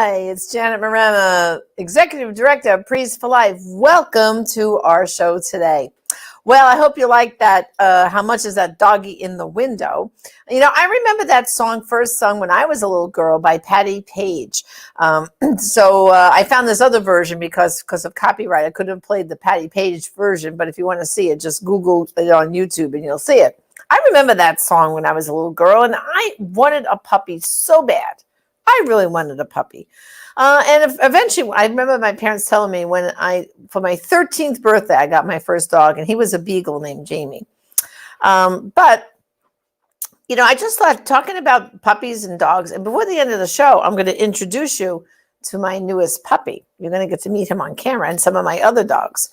Hi, it's Janet Morena, Executive Director of Prees for Life. Welcome to our show today. Well, I hope you like that. How much is that doggy in the window? You know, I remember that song first sung when I was a little girl by Patti Page. So I found this other version because of copyright. I couldn't have played the Patti Page version, but if you want to see it, just Google it on YouTube and you'll see it. I remember that song when I was a little girl, and I wanted a puppy so bad. I really wanted a puppy. Eventually, I remember my parents telling me for my 13th birthday, I got my first dog, and he was a beagle named Jamie. But I just thought talking about puppies and dogs, and before the end of the show, I'm going to introduce you to my newest puppy. You're going to get to meet him on camera and some of my other dogs.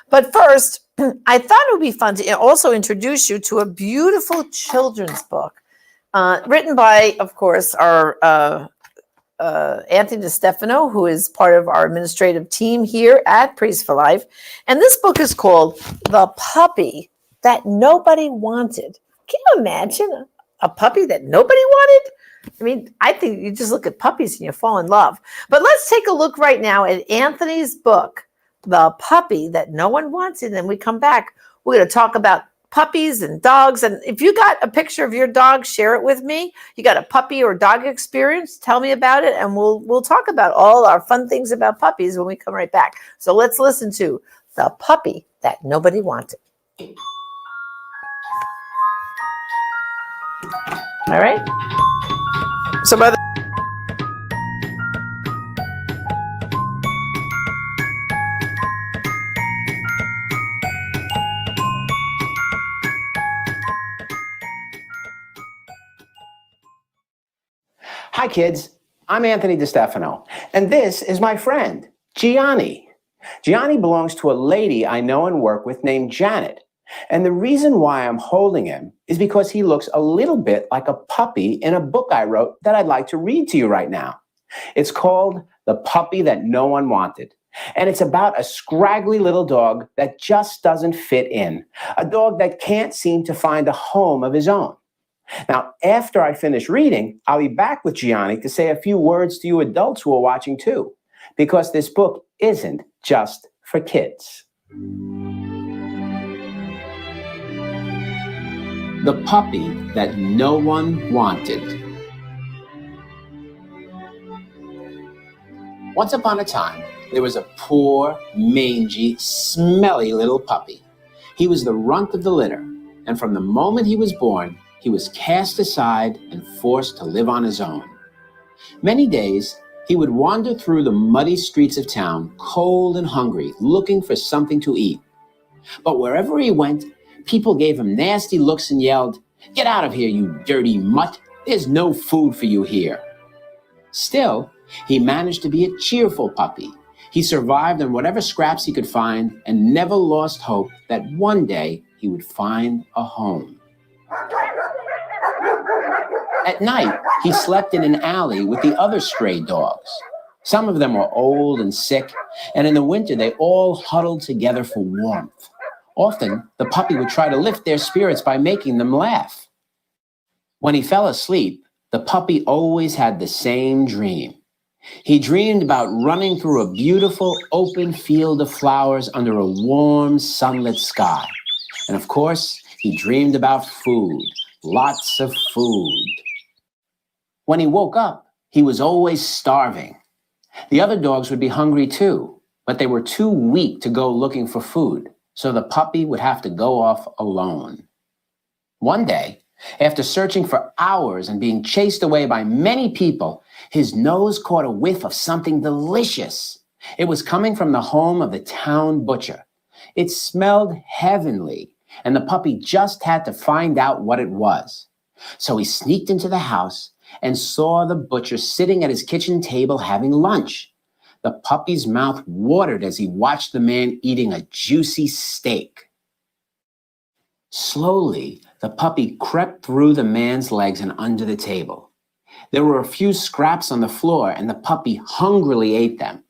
But first, I thought it would be fun to also introduce you to a beautiful children's book written by, of course, our Anthony DeStefano, who is part of our administrative team here at Prees for Life. And this book is called The Puppy That Nobody Wanted. Can you imagine a puppy that nobody wanted? I mean, I think you just look at puppies and you fall in love. But let's take a look right now at Anthony's book, The Puppy That No One Wanted. And then we come back, we're going to talk about puppies and dogs. And if you got a picture of your dog, share it with me. You got a puppy or dog experience, tell me about it. And we'll talk about all our fun things about puppies when we come right back. So let's listen to The Puppy That Nobody Wanted. All right. So by the Hi kids, I'm Anthony DeStefano, and this is my friend, Gianni. Gianni belongs to a lady I know and work with named Janet, and the reason why I'm holding him is because he looks a little bit like a puppy in a book I wrote that I'd like to read to you right now. It's called The Puppy That No One Wanted, and it's about a scraggly little dog that just doesn't fit in, a dog that can't seem to find a home of his own. Now, after I finish reading, I'll be back with Gianni to say a few words to you adults who are watching too, because this book isn't just for kids. The Puppy That No One Wanted. Once upon a time, there was a poor, mangy, smelly little puppy. He was the runt of the litter, and from the moment he was born, he was cast aside and forced to live on his own. Many days, he would wander through the muddy streets of town, cold and hungry, looking for something to eat. But wherever he went, people gave him nasty looks and yelled, "Get out of here, you dirty mutt! There's no food for you here." Still, he managed to be a cheerful puppy. He survived on whatever scraps he could find and never lost hope that one day he would find a home. At night, he slept in an alley with the other stray dogs. Some of them were old and sick, and in the winter they all huddled together for warmth. Often, the puppy would try to lift their spirits by making them laugh. When he fell asleep, the puppy always had the same dream. He dreamed about running through a beautiful open field of flowers under a warm, sunlit sky. And of course, he dreamed about food, lots of food. When he woke up, he was always starving. The other dogs would be hungry too, but they were too weak to go looking for food, so the puppy would have to go off alone. One day, after searching for hours and being chased away by many people, his nose caught a whiff of something delicious. It was coming from the home of the town butcher. It smelled heavenly, and the puppy just had to find out what it was. So he sneaked into the house and saw the butcher sitting at his kitchen table having lunch. The puppy's mouth watered as he watched the man eating a juicy steak. Slowly, the puppy crept through the man's legs and under the table. There were a few scraps on the floor, and the puppy hungrily ate them.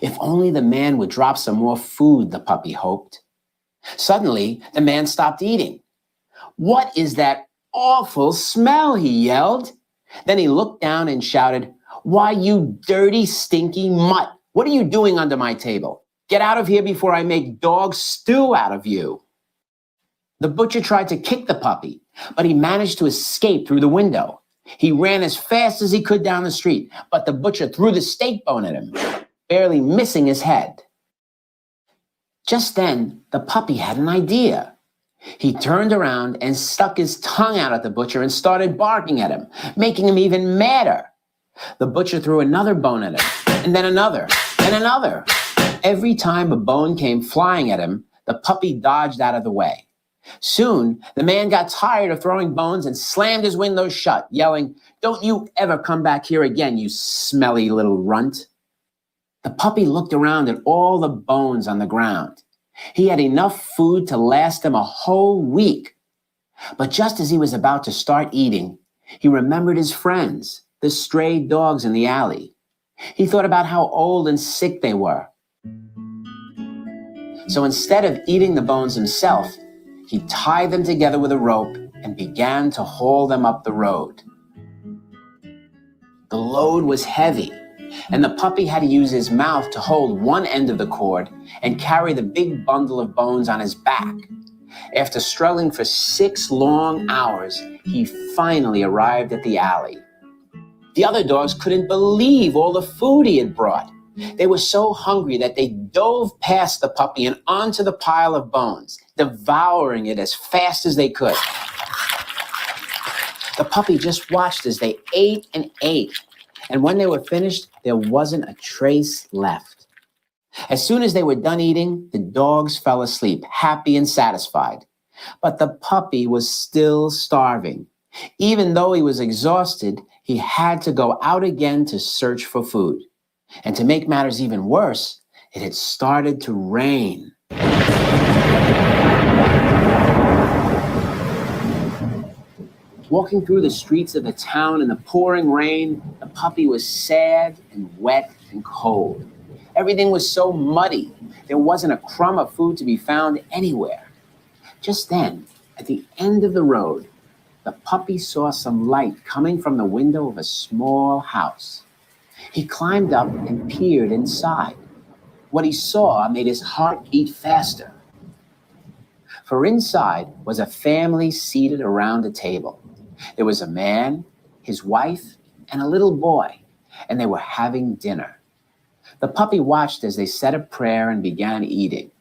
If only the man would drop some more food, the puppy hoped. Suddenly, the man stopped eating. "What is that awful smell?" he yelled. Then he looked down and shouted, "Why, you dirty, stinky mutt. What are you doing under my table? Get out of here before I make dog stew out of you." The butcher tried to kick the puppy, but he managed to escape through the window. He ran as fast as he could down the street, but the butcher threw the steak bone at him, barely missing his head. Just then, the puppy had an idea. He turned around and stuck his tongue out at the butcher and started barking at him, making him even madder. The butcher threw another bone at him, and then another, and another. Every time a bone came flying at him, the puppy dodged out of the way. Soon, the man got tired of throwing bones and slammed his window shut, yelling, "Don't you ever come back here again, you smelly little runt." The puppy looked around at all the bones on the ground. He had enough food to last him a whole week. But just as he was about to start eating, he remembered his friends, the stray dogs in the alley. He thought about how old and sick they were. So instead of eating the bones himself, he tied them together with a rope and began to haul them up the road. The load was heavy, and the puppy had to use his mouth to hold one end of the cord and carry the big bundle of bones on his back. After struggling for 6 long hours, he finally arrived at the alley. The other dogs couldn't believe all the food he had brought. They were so hungry that they dove past the puppy and onto the pile of bones, devouring it as fast as they could. The puppy just watched as they ate and ate, and when they were finished, there wasn't a trace left. As soon as they were done eating, the dogs fell asleep, happy and satisfied. But the puppy was still starving. Even though he was exhausted, he had to go out again to search for food. And to make matters even worse, it had started to rain. Walking through the streets of the town in the pouring rain, the puppy was sad and wet and cold. Everything was so muddy. There wasn't a crumb of food to be found anywhere. Just then, at the end of the road, the puppy saw some light coming from the window of a small house. He climbed up and peered inside. What he saw made his heart beat faster. For inside was a family seated around a table. There was a man, his wife, and a little boy, and they were having dinner. The puppy watched as they said a prayer and began eating.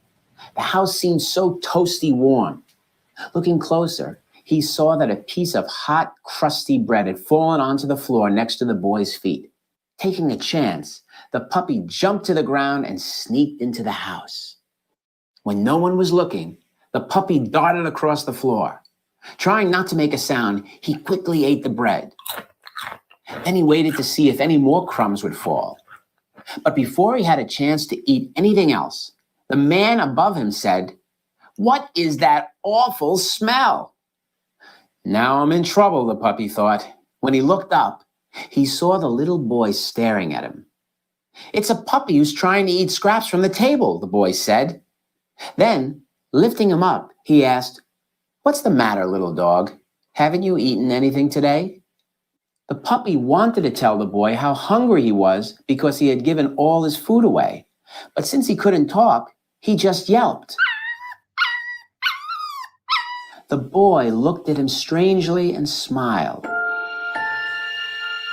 The house seemed so toasty warm. Looking closer, he saw that a piece of hot, crusty bread had fallen onto the floor next to the boy's feet. Taking a chance, the puppy jumped to the ground and sneaked into the house. When no one was looking, the puppy darted across the floor. Trying not to make a sound, he quickly ate the bread. Then he waited to see if any more crumbs would fall. But before he had a chance to eat anything else, the man above him said, "What is that awful smell?" Now I'm in trouble, the puppy thought. When he looked up, he saw the little boy staring at him. "It's a puppy who's trying to eat scraps from the table," the boy said. Then, lifting him up, he asked, "What's the matter, little dog? Haven't you eaten anything today?" The puppy wanted to tell the boy how hungry he was because he had given all his food away. But since he couldn't talk, he just yelped. The boy looked at him strangely and smiled,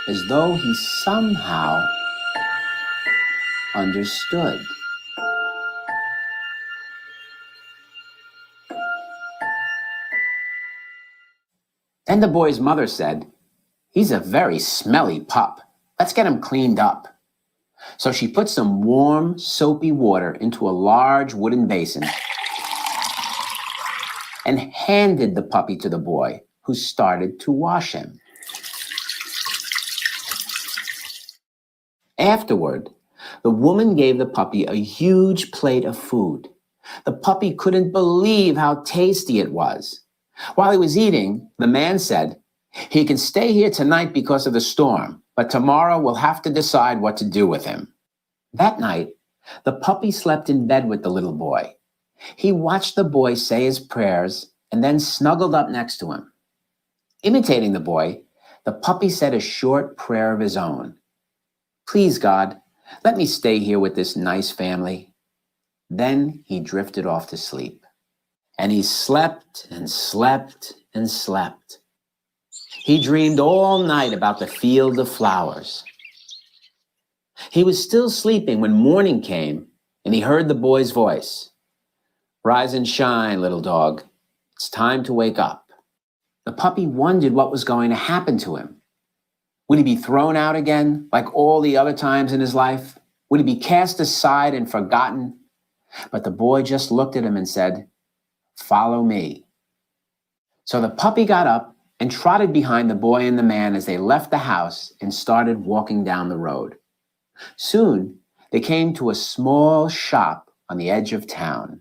as though he somehow understood. Then the boy's mother said, "He's a very smelly pup. Let's get him cleaned up." So she put some warm, soapy water into a large wooden basin and handed the puppy to the boy, who started to wash him. Afterward, the woman gave the puppy a huge plate of food. The puppy couldn't believe how tasty it was. While he was eating, the man said, "He can stay here tonight because of the storm, but tomorrow we'll have to decide what to do with him." That night, the puppy slept in bed with the little boy. He watched the boy say his prayers and then snuggled up next to him. Imitating the boy, the puppy said a short prayer of his own. Please, God, let me stay here with this nice family. Then he drifted off to sleep. And he slept and slept and slept. He dreamed all night about the field of flowers. He was still sleeping when morning came and he heard the boy's voice. Rise and shine, little dog. It's time to wake up. The puppy wondered what was going to happen to him. Would he be thrown out again like all the other times in his life? Would he be cast aside and forgotten? But the boy just looked at him and said, "Follow me." So the puppy got up and trotted behind the boy and the man as they left the house and started walking down the road. Soon, they came to a small shop on the edge of town.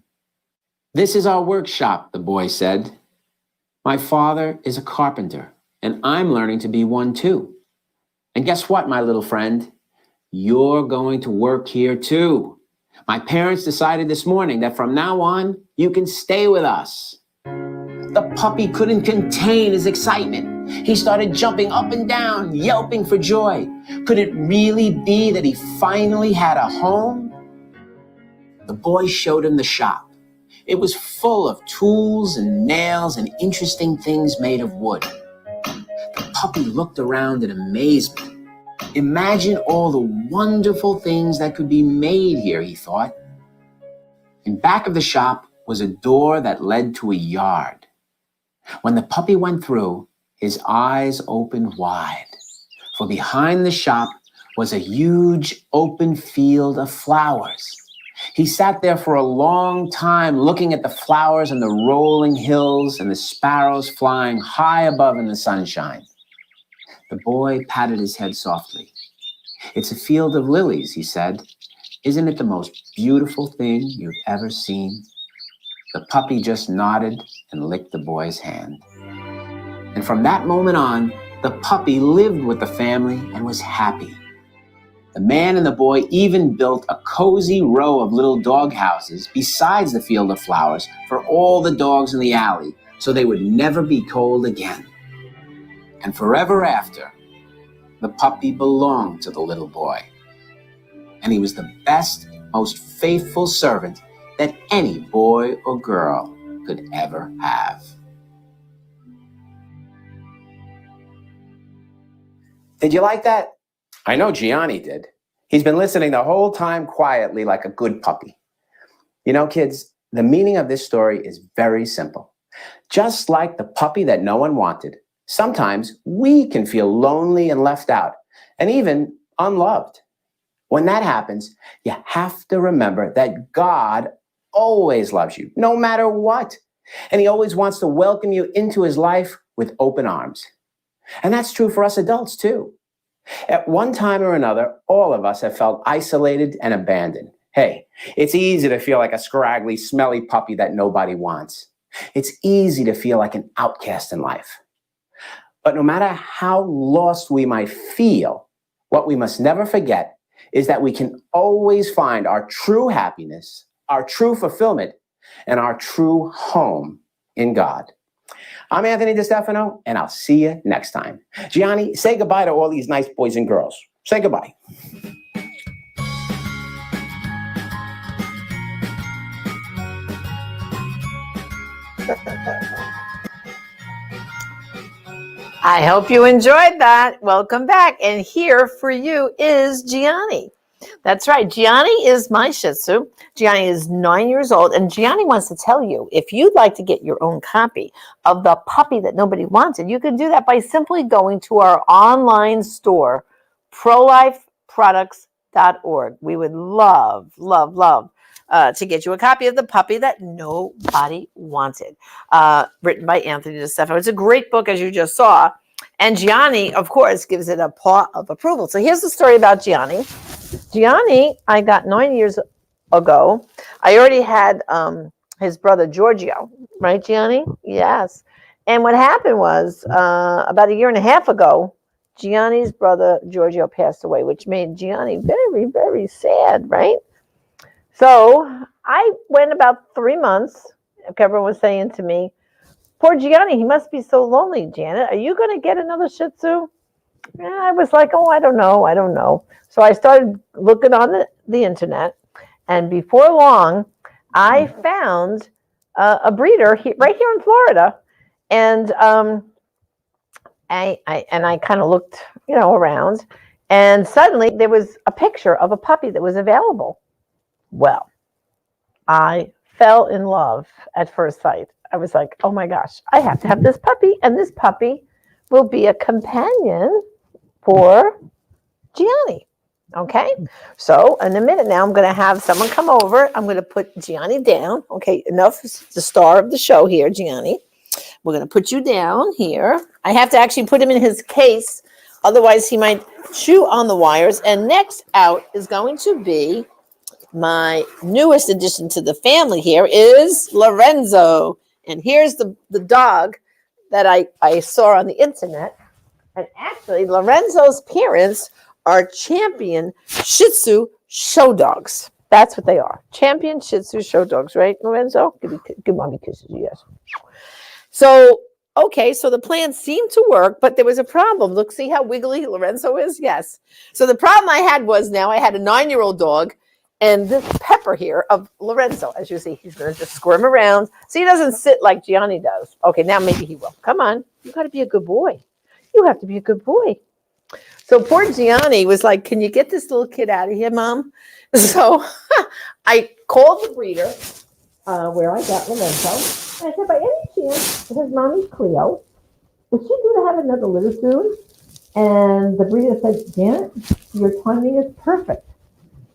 "This is our workshop," the boy said. "My father is a carpenter, and I'm learning to be one too. And guess what, my little friend? You're going to work here too. My parents decided this morning that from now on, you can stay with us." The puppy couldn't contain his excitement. He started jumping up and down, yelping for joy. Could it really be that he finally had a home? The boy showed him the shop. It was full of tools and nails and interesting things made of wood. The puppy looked around in amazement. Imagine all the wonderful things that could be made here, he thought. In back of the shop was a door that led to a yard. When the puppy went through, his eyes opened wide, for behind the shop was a huge open field of flowers. He sat there for a long time looking at the flowers and the rolling hills and the sparrows flying high above in the sunshine. The boy patted his head softly. "It's a field of lilies," he said. "Isn't it the most beautiful thing you've ever seen?" The puppy just nodded and licked the boy's hand. And from that moment on, the puppy lived with the family and was happy. The man and the boy even built a cozy row of little dog houses besides the field of flowers for all the dogs in the alley, so they would never be cold again. And forever after, the puppy belonged to the little boy. And he was the best, most faithful servant that any boy or girl could ever have. Did you like that? I know Gianni did. He's been listening the whole time quietly like a good puppy. You know, kids, the meaning of this story is very simple. Just like the puppy that no one wanted, sometimes we can feel lonely and left out, and even unloved. When that happens, you have to remember that God always loves you, no matter what. And he always wants to welcome you into his life with open arms. And that's true for us adults too. At one time or another, all of us have felt isolated and abandoned. Hey, it's easy to feel like a scraggly, smelly puppy that nobody wants. It's easy to feel like an outcast in life. But no matter how lost we might feel, what we must never forget is that we can always find our true happiness, our true fulfillment, and our true home in God. I'm Anthony DeStefano, and I'll see you next time. Gianni, say goodbye to all these nice boys and girls. Say goodbye. I hope you enjoyed that. Welcome back. And here for you is Gianni. That's right. Gianni is my Shih Tzu. Gianni is 9 years old. And Gianni wants to tell you, if you'd like to get your own copy of The Puppy That Nobody Wanted, you can do that by simply going to our online store, prolifeproducts.org. We would love to get you a copy of The Puppy That Nobody Wanted, written by Anthony DeStefano. It's a great book, as you just saw. And Gianni, of course, gives it a paw of approval. So here's the story about Gianni. Gianni, I got 9 years ago. I already had his brother Giorgio, right, Gianni? Yes. And what happened was about a year and a half ago, Gianni's brother Giorgio passed away, which made Gianni very, very sad, right? So I went about 3 months. Everyone was saying to me, "Poor Gianni, he must be so lonely, Janet. Are you going to get another Shih Tzu?" I was like, oh, I don't know. So I started looking on the internet, and before long, I found a breeder right here in Florida, and I kind of looked, around, and suddenly there was a picture of a puppy that was available. Well, I fell in love at first sight. I was like, oh my gosh, I have to have this puppy, and this puppy will be a companion for Gianni. Okay, so in a minute now, I'm going to have someone come over. I'm going to put Gianni down. Okay, enough is the star of the show here, Gianni. We're going to put you down here. I have to actually put him in his case. Otherwise, he might chew on the wires. And next out is going to be my newest addition to the family here is Lorenzo. And here's the dog that I saw on the internet. And actually, Lorenzo's parents are champion Shih Tzu show dogs. That's what they are. Champion Shih Tzu show dogs, right, Lorenzo? Give mommy kisses, yes. So, okay, so the plan seemed to work, but there was a problem. Look, see how wiggly Lorenzo is? Yes. So the problem I had was now I had a 9-year-old dog and this Pepper here of Lorenzo. As you see, he's going to just squirm around. So he doesn't sit like Gianni does. Okay, now maybe he will. Come on. You got to be a good boy. You have to be a good boy. So poor Gianni was like, can you get this little kid out of here, Mom? So I called the breeder where I got Lorenzo. And I said, by any chance, his mommy's Cleo, is she due to have another litter soon? And the breeder said, Janet, your timing is perfect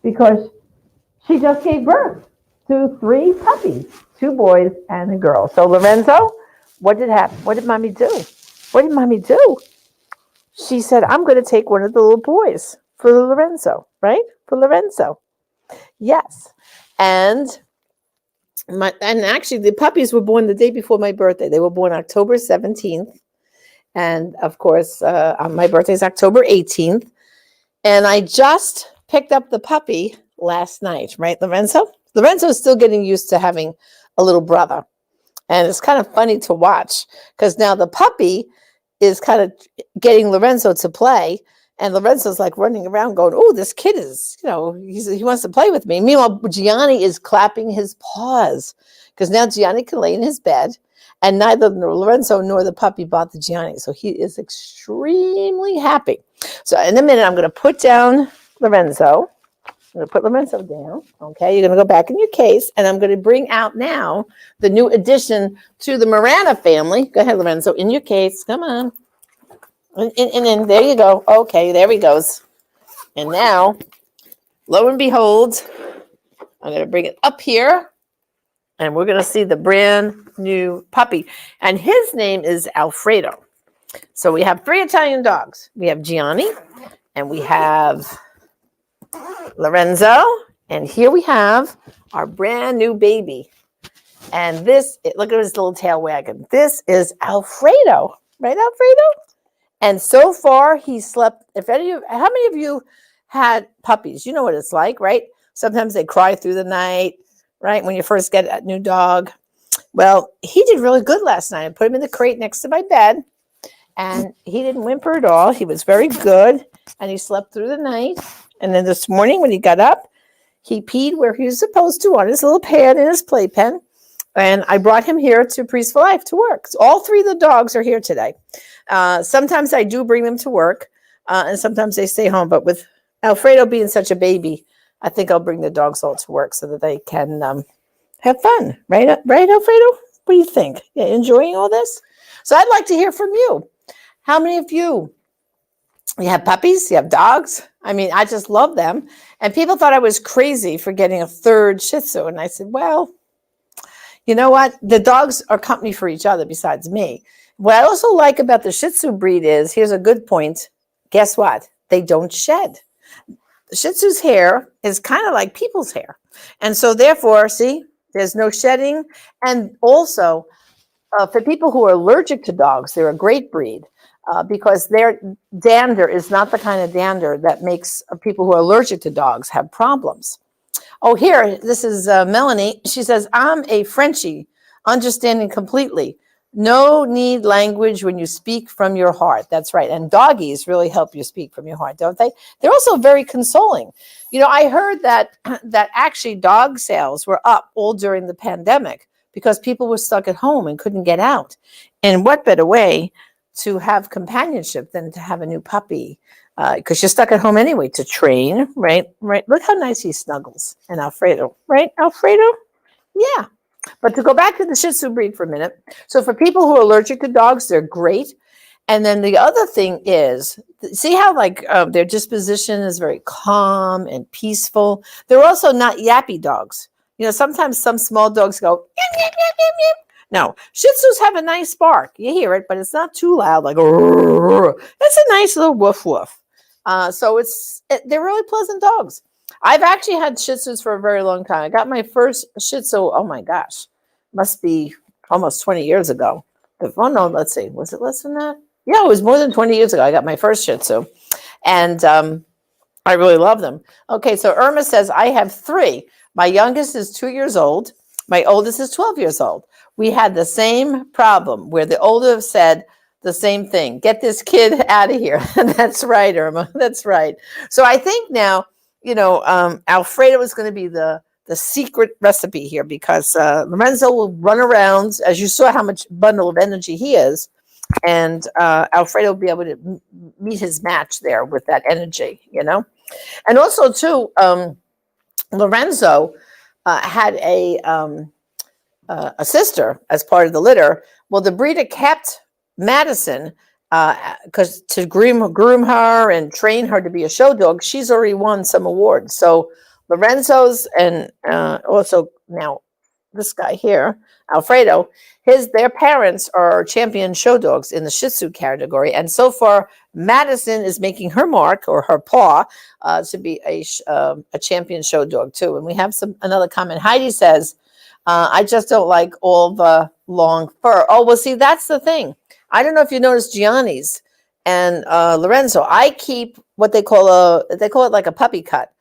because she just gave birth to 3 puppies, 2 boys and a girl. So Lorenzo, what did happen? What did mommy do? What did mommy do? She said, I'm going to take one of the little boys for Lorenzo, right? For Lorenzo. Yes. And actually the puppies were born the day before my birthday. They were born October 17th. And of course, my birthday is October 18th. And I just picked up the puppy last night, right, Lorenzo? Lorenzo is still getting used to having a little brother. And it's kind of funny to watch because now the puppy is kind of getting Lorenzo to play. And Lorenzo's like running around going, oh, this kid is, he wants to play with me. Meanwhile, Gianni is clapping his paws because now Gianni can lay in his bed and neither Lorenzo nor the puppy bothered Gianni. So he is extremely happy. So in a minute, I'm going to put down Lorenzo. I'm going to put Lorenzo down. Okay, you're going to go back in your case, and I'm going to bring out now the new addition to the Marana family. Go ahead, Lorenzo, in your case. Come on. And there you go. Okay, there he goes. And now, lo and behold, I'm going to bring it up here, and we're going to see the brand new puppy. And his name is Alfredo. So we have 3 Italian dogs. We have Gianni, and we have Lorenzo, and here we have our brand new baby. And look at his little tail wagging. This is Alfredo, right, Alfredo? And so far, he slept. How many of you had puppies? You know what it's like, right? Sometimes they cry through the night, right? When you first get a new dog. Well, he did really good last night. I put him in the crate next to my bed, and he didn't whimper at all. He was very good, and he slept through the night. And then this morning when he got up, he peed where he was supposed to on his little pad in his playpen. And I brought him here to Priest for Life to work. So all 3 of the dogs are here today. Sometimes I do bring them to work, and sometimes they stay home. But with Alfredo being such a baby, I think I'll bring the dogs all to work so that they can have fun. Right, Alfredo? What do you think? Yeah, enjoying all this? So I'd like to hear from you. How many of you have puppies? You have dogs? I mean, I just love them. And people thought I was crazy for getting a 3rd Shih Tzu. And I said, well, you know what? The dogs are company for each other besides me. What I also like about the Shih Tzu breed is, here's a good point. Guess what? They don't shed. The Shih Tzu's hair is kind of like people's hair. And so therefore, see, there's no shedding. And also, for people who are allergic to dogs, they're a great breed. Because their dander is not the kind of dander that makes people who are allergic to dogs have problems. Oh, here, this is Melanie. She says, I'm a Frenchie, understanding completely. No need language when you speak from your heart. That's right. And doggies really help you speak from your heart, don't they? They're also very consoling. I heard that that actually dog sales were up all during the pandemic because people were stuck at home and couldn't get out. And what better way to have companionship than to have a new puppy? Because you're stuck at home anyway to train, right? Right. Look how nice he snuggles. And Alfredo, right? Alfredo? Yeah. But to go back to the Shih Tzu breed for a minute, so for people who are allergic to dogs, they're great. And then the other thing is, see how their disposition is very calm and peaceful. They're also not yappy dogs. Sometimes some small dogs go yap, yap, yap, yap, yap. No, Shih Tzus have a nice bark. You hear it, but it's not too loud. Like it's a nice little woof woof. So they're really pleasant dogs. I've actually had Shih Tzus for a very long time. I got my first Shih Tzu, oh my gosh, must be almost 20 years ago. Oh no, let's see, was it less than that? Yeah, it was more than 20 years ago. I got my first Shih Tzu, and I really love them. Okay, so Irma says, I have 3. My youngest is 2 years old. My oldest is 12 years old. We had the same problem where the older said the same thing. Get this kid out of here. That's right, Irma. That's right. So I think now, Alfredo is going to be the secret recipe here because Lorenzo will run around, as you saw how much bundle of energy he is, and Alfredo will be able to meet his match there with that energy, And also, too, Lorenzo had a sister as part of the litter. Well, the breeder kept Madison because to groom her and train her to be a show dog. She's already won some awards. So Lorenzo's and also now this guy here, Alfredo, their parents are champion show dogs in the Shih Tzu category. And so far, Madison is making her mark or her paw to be a champion show dog too. And we have another comment. Heidi says, I just don't like all the long fur. Oh, well, see, that's the thing. I don't know if you noticed Gianni's and Lorenzo. I keep what they call it like a puppy cut.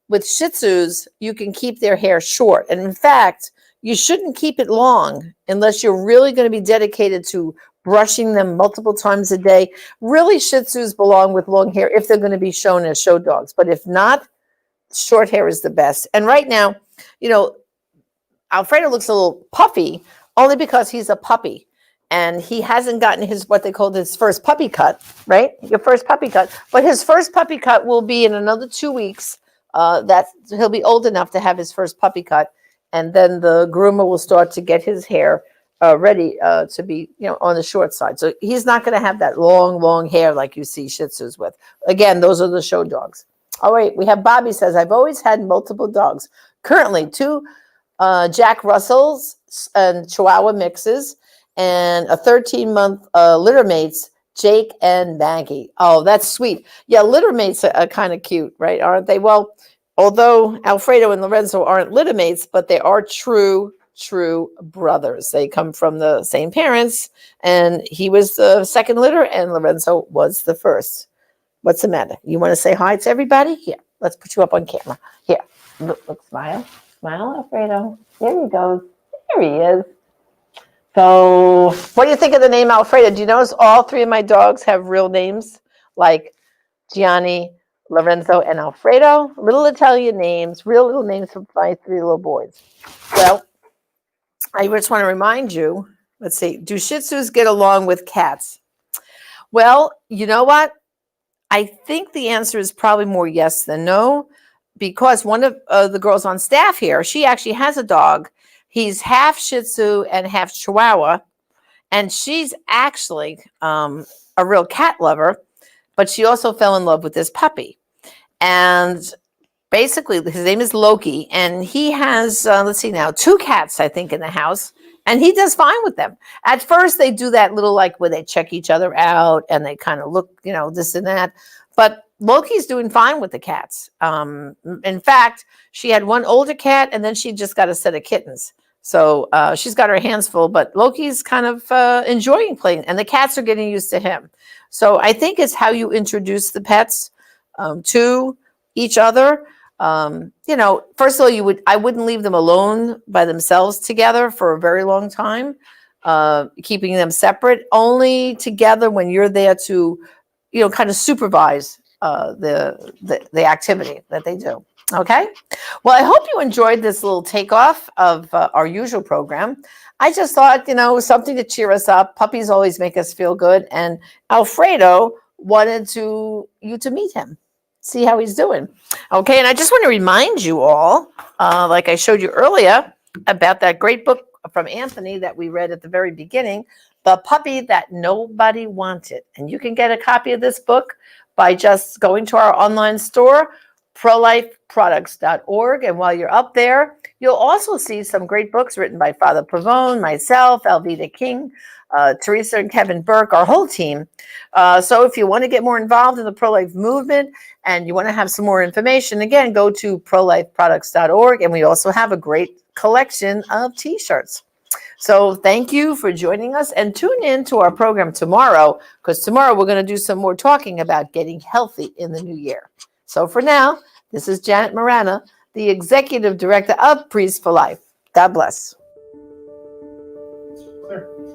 With Shih Tzus, you can keep their hair short. And in fact, you shouldn't keep it long unless you're really going to be dedicated to brushing them multiple times a day. Really, Shih Tzus belong with long hair if they're going to be shown as show dogs. But if not, short hair is the best. And right now, Alfredo looks a little puffy only because he's a puppy. And he hasn't gotten what they call his first puppy cut, right? Your first puppy cut. But his first puppy cut will be in another 2 weeks. That he'll be old enough to have his first puppy cut. And then the groomer will start to get his hair ready to be, on the short side. So he's not going to have that long, long hair like you see Shih Tzus with. Again, those are the show dogs. All right, we have Bobby says, I've always had multiple dogs. Currently, 2 Jack Russells and Chihuahua mixes and a 13-month litter mates, Jake and Maggie. Oh, that's sweet. Yeah, litter mates are kind of cute, right? Aren't they? Well, although Alfredo and Lorenzo aren't litter mates, but they are true brothers. They come from the same parents, and he was the second litter, and Lorenzo was the first. What's the matter? You want to say hi to everybody? Here, let's put you up on camera. Here, look, smile. Smile, Alfredo. There he goes. There he is. So, what do you think of the name Alfredo? Do you notice all 3 of my dogs have real names? Like Gianni, Lorenzo, and Alfredo. Little Italian names, real little names for my 3 little boys. Well, I just want to remind you, let's see, do Shih Tzus get along with cats? Well, you know what? I think the answer is probably more yes than no, because one of the girls on staff here, she actually has a dog. He's half Shih Tzu and half Chihuahua, and she's actually a real cat lover, but she also fell in love with this puppy. And basically, his name is Loki, and he has, let's see now, 2 cats, I think, in the house, and he does fine with them. At first, they do that little, where they check each other out, and they kind of look, this and that. But Loki's doing fine with the cats. In fact, she had one older cat, and then she just got a set of kittens. So she's got her hands full, but Loki's kind of enjoying playing, and the cats are getting used to him. So I think it's how you introduce the pets to each other. First of all, I wouldn't leave them alone by themselves together for a very long time. keeping them separate, only together when you're there to, kind of supervise the activity that they do. Okay. Well, I hope you enjoyed this little takeoff of our usual program. I just thought, something to cheer us up. Puppies always make us feel good. And Alfredo wanted you to meet him, see how he's doing. Okay. And I just want to remind you all, like I showed you earlier, about that great book from Anthony that we read at the very beginning, The Puppy That Nobody Wanted. And you can get a copy of this book by just going to our online store, prolifeproducts.org. And while you're up there, you'll also see some great books written by Father Pavone, myself, Alveda King, Teresa and Kevin Burke, our whole team. So if you want to get more involved in the pro-life movement and you want to have some more information, again, go to prolifeproducts.org. And we also have a great collection of t-shirts. So thank you for joining us, and tune in to our program tomorrow, because tomorrow we're going to do some more talking about getting healthy in the new year. So for now, this is Janet Marana, the Executive Director of Priests for Life. God bless. Sure.